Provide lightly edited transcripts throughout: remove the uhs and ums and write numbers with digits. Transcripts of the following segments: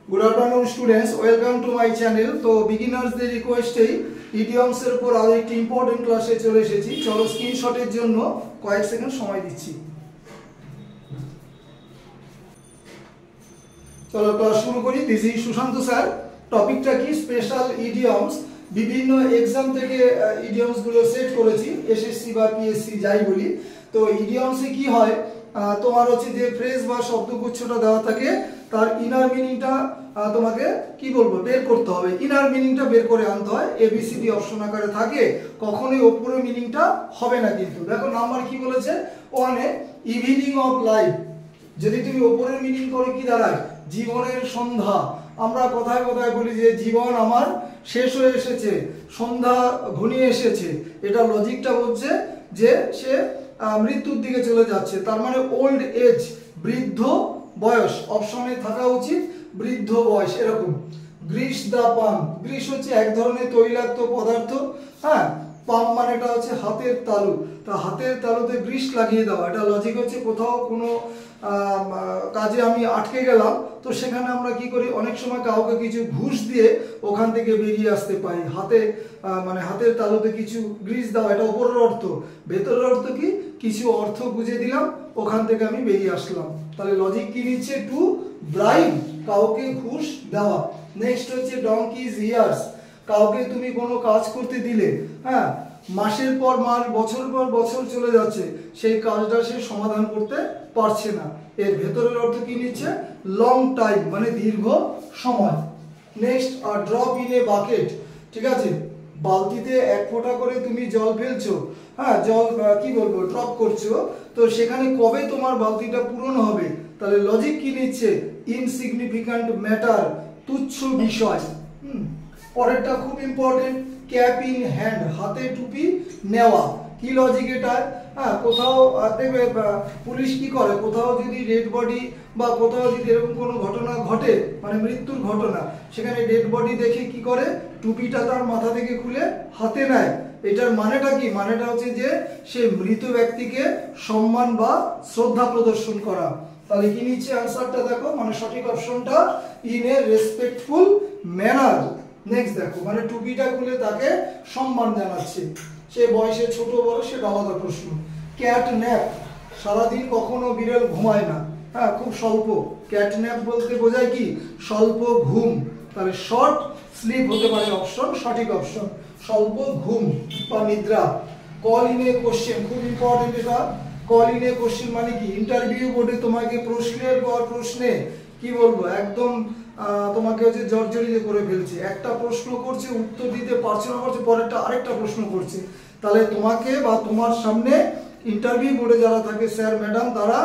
Good afternoon students, welcome to my channel. तो बिगिनार्सদের রিকোয়েস্টেই ইডিয়মসের উপর আরো একটি ইম্পর্টেন্ট ক্লাসে চলে এসেছি। চলো স্ক্রিনশটের জন্য কয়েক সেকেন্ড সময় দিচ্ছি। চলো ক্লাস শুরু করি। This is Sushant sir. টপিকটা কি? Special idioms. বিভিন্ন এক্সাম থেকে ইডিয়মস গুলো সেট করেছি, এসএসসি বা পিএসসি যাই বলি। তো ইডিয়মসে কি হয়, তোমার হচ্ছে যে ফ্রেজ বা শব্দগুচ্ছটা দেওয়া থাকে, তার ইনার মিনিংটা তোমাকে কি বলবো বের করতে হবে। ইনার মিনিংটা বের করে আনতে হয়। এবিসিডি অপশন আকারে থাকে, কখনোই ওপরের মিনিংটা হবে না। কিন্তু দেখো নাম্বার কি বলেছে, ওয়ানে ইভিনিং অফ লাইফ। যদি তুমি ওপরের মিনিং করে কি দাঁড়ায়, জীবনের সন্ধ্যা। আমরা কথায় কথায় বলি যে জীবন আমার শেষ হয়ে এসেছে, সন্ধ্যা ঘনিয়ে এসেছে। এটা লজিকটা বলছে যে সে মৃত্যুর দিকে চলে যাচ্ছে। তার মানে ওল্ড এজ, বৃদ্ধ বয়স। অপশনে থাকা উচিত বৃদ্ধ বয়স। এরকম গ্রিস দা পাম। গ্রিস হচ্ছে এক ধরনের তৈলাক্ত পদার্থ। হ্যাঁ, পাম মানেটা হচ্ছে হাতের তালু। তা হাতের তালুতে গ্রিস লাগিয়ে দেওয়া, এটা লজিক হচ্ছে কোথাও কোনো কাজে আমি আটকে গেলাম, তো সেখানে আমরা কি করি, অনেক সময় কাউকে কিছু ঘুষ দিয়ে ওখান থেকে বেরিয়ে আসতে পারি। হাতে মানে হাতের তালুতে কিছু গ্রিস দেওয়া, এটা উপরের অর্থ। ভেতরের অর্থ কি, কিছু অর্থ বুঝে দিলাম, ওখান থেকে আমি বেরিয়ে আসলাম। তাহলে লজিক কি নিচ্ছে, টু ব্রাইব, কাউকে ঘুষ দেওয়া। নেক্সট হচ্ছে ডঙ্কিজ ইয়ার্স। কাউকে তুমি কোনো কাজ করতে দিলে, হ্যাঁ, মাসের পর মাস, বছর পর বছর চলে যাচ্ছে, সেই কাজটা সে সমাধান করতে পারছে না। এর ভেতরের অর্থ কি নিচ্ছে, লং টাইম, মানে দীর্ঘ সময়। নেক্সট আর ড্রপ ইন এ বাকেট। ঠিক আছে, বালতিতে এক ফোঁটা করে তুমি জল ফেলছো, হ্যাঁ, জল কি বলবো ড্রপ করছো, তো সেখানে কবে তোমার বালতিটা পূরণ হবে। তাহলে লজিক কি নিচ্ছে, ইনসিগনিফিক্যান্ট ম্যাটার, তুচ্ছ বিষয়। পরেরটা খুব ইম্পর্টেন্ট, ক্যাপ ইন হ্যান্ড, হাতে টুপি নেওয়া। কি লজিক এটা, হ্যাঁ, কোথাও দেখবে পুলিশ কি করে, কোথাও যদি ডেড বডি বা কোথাও যদি এরকম কোনো ঘটনা ঘটে, মানে মৃত্যুর ঘটনা, সেখানে ডেড বডি দেখে কি করে, টুপিটা তার মাথা থেকে খুলে হাতে নেয়। এটার মানেটা কি, মানেটা হচ্ছে যে সে মৃত ব্যক্তিকে সম্মান বা শ্রদ্ধা প্রদর্শন করা। তাহলে কি নিচ্ছে আনসারটা দেখো, মানে সঠিক অপশনটা in a respectful manner. Next দেখো, মানে টুপিটা খুলে তাকে সম্মান জানাচ্ছে। সে বয়সে ছোট বড় সেটা আলাদা প্রশ্ন। ক্যাট ন্যাপ, সারাদিন কখনো বিড়াল ঘুমায় না, হ্যাঁ, খুব স্বল্প। ক্যাট ন্যাপ বলতে বোঝায় কি, স্বল্প ঘুম। তাহলে শর্ট স্লিপ হতে পারে অপশন, সঠিক অপশন স্বল্প ঘুম বা নিদ্রা। কল ইন এ কোশ্চেন, খুব ইম্পর্টেন্ট এটা। কল ইন এ কোশ্চেন মানে কি, ইন্টারভিউ বোর্ডে তোমাকে প্রশ্নের পর প্রশ্নে কি বলবো একদম তোমাকে হচ্ছে জর্জরিত করে ফেলছে। একটা প্রশ্ন করছে, উত্তর দিতে পারছে না, পারছে, পরেরটা আরেকটা প্রশ্ন করছে। তাহলে তোমাকে বা তোমার সামনে ইন্টারভিউ বোর্ডে যারা থাকে, স্যার ম্যাডাম, তারা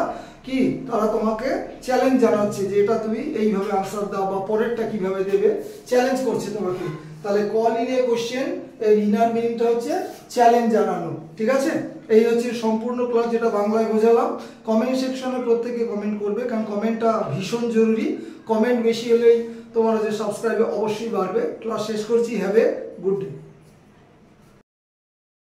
কি, তারা তোমাকে চ্যালেঞ্জ জানাচ্ছে যে এটা তুমি এইভাবে আনসার দাও বা পরেরটা কিভাবে দেবে, চ্যালেঞ্জ করছে তোমাকে। তাহলে কল ইন এ কোশ্চেন, এর ইনার মিনিংটা হচ্ছে চ্যালেঞ্জ জানানো। ঠিক আছে, এই হচ্ছে সম্পূর্ণ ক্লাস, যেটা বাংলায় বোঝালাম। কমেন্ট সেকশনে প্রত্যেকে কমেন্ট করবে, কারণ কমেন্টটা ভীষণ জরুরি। কমেন্ট বেশি হলেই তোমার যে সাবস্ক্রাইব অবশ্যই বাড়বে। ক্লাস শেষ করছি। Have a good day.